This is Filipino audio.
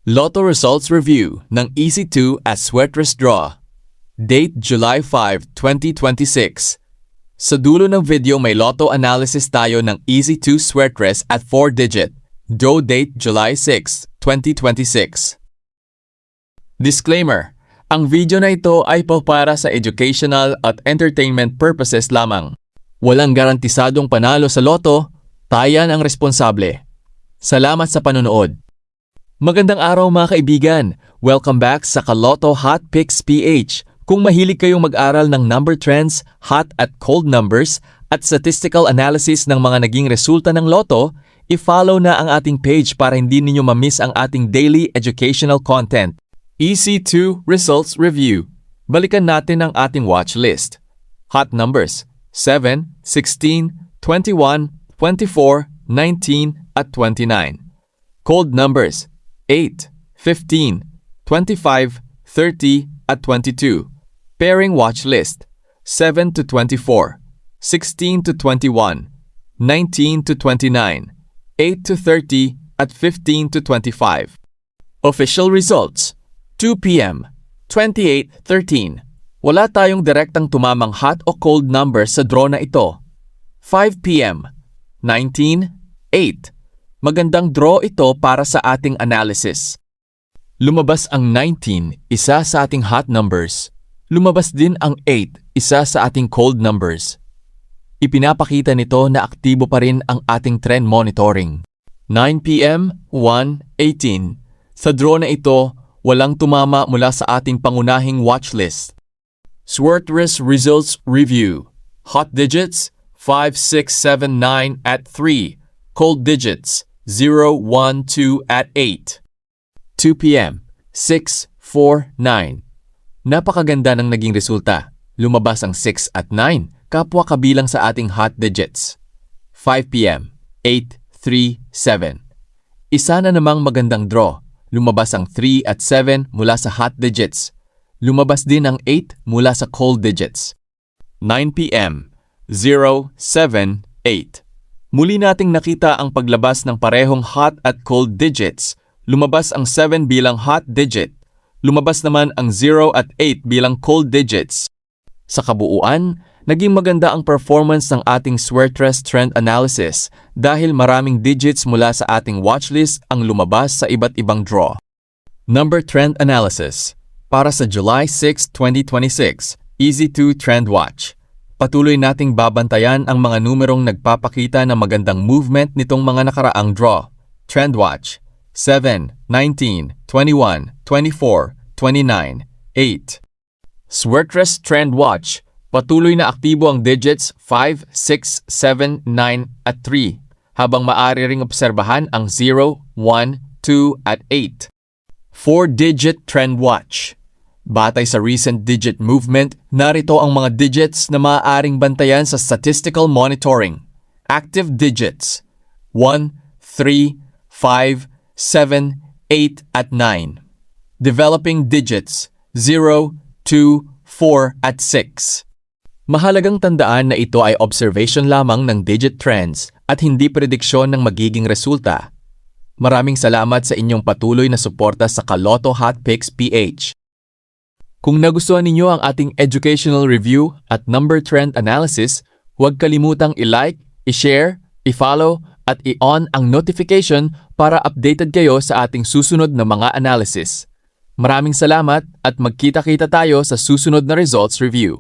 Lotto Results Review ng Easy2 at Sweatress Draw. Date July 5, 2026. Sa dulo ng video may lotto analysis tayo ng Easy2 Sweatress at 4-digit. Draw date July 6, 2026. Disclaimer: ang video na ito ay para sa educational at entertainment purposes lamang. Walang garantisadong panalo sa loto, tayan ang responsable. Salamat sa panonood. Magandang araw mga kaibigan! Welcome back sa Kaloto Hot Picks PH. Kung mahilig kayong mag-aral ng number trends, hot at cold numbers, at statistical analysis ng mga naging resulta ng loto, i-follow na ang ating page para hindi ninyo ma-miss ang ating daily educational content. EC2 Results Review. Balikan natin ang ating watch list. Hot numbers 7, 16, 21, 24, 19, at 29. Cold numbers 8, 15, 25, 30, at 22. Pairing watch list 7 to 24, 16 to 21, 19 to 29, 8 to 30, at 15 to 25. Official results 2 p.m. 28:13. Wala tayong direktang tumamang hot o cold number sa draw na ito. 5 p.m. 19:08. Magandang draw ito para sa ating analysis. Lumabas ang 19, isa sa ating hot numbers. Lumabas din ang 8, isa sa ating cold numbers. Ipinapakita nito na aktibo pa rin ang ating trend monitoring. 9 p.m. 1:18. Sa draw na ito, walang tumama mula sa ating pangunahing watchlist. Sweatress Results Review. Hot digits 5, 6, 7, 9 at 3. Cold digits 0, 1, 2 at 8. 2 p.m. 6, 4, 9. Napakaganda ng naging resulta. Lumabas ang 6 at 9, kapwa kabilang sa ating hot digits. 5 p.m. 8, 3, 7. Isa na namang magandang draw. Lumabas ang 3 at 7 mula sa hot digits. Lumabas din ang 8 mula sa cold digits. 9 p.m. 0, 7, 8. Muli nating nakita ang paglabas ng parehong hot at cold digits. Lumabas ang 7 bilang hot digit. Lumabas naman ang 0 at 8 bilang cold digits. Sa kabuuan, naging maganda ang performance ng ating Sweatress trend analysis dahil maraming digits mula sa ating watchlist ang lumabas sa iba't ibang draw. Number trend analysis. Para sa July 6, 2026, Easy2 Trend Watch. Patuloy nating babantayan ang mga numerong nagpapakita ng magandang movement nitong mga nakaraang draw. Trend Watch 7, 19, 21, 24, 29, 8. Sweatress Trend Watch. Patuloy na aktibo ang digits 5, 6, 7, 9 at 3 habang maaari ring obserbahan ang 0, 1, 2 at 8. 4-digit Trend Watch. Batay sa recent digit movement, narito ang mga digits na maaaring bantayan sa statistical monitoring. Active digits 1, 3, 5, 7, 8 at 9. Developing digits 0, 2, 4 at 6. Mahalagang tandaan na ito ay observation lamang ng digit trends at hindi prediksyon ng magiging resulta. Maraming salamat sa inyong patuloy na suporta sa Kaloto Hot Picks PH. Kung nagustuhan ninyo ang ating educational review at number trend analysis, huwag kalimutang i-like, i-share, i-follow at i-on ang notification para updated kayo sa ating susunod na mga analysis. Maraming salamat at magkita-kita tayo sa susunod na results review.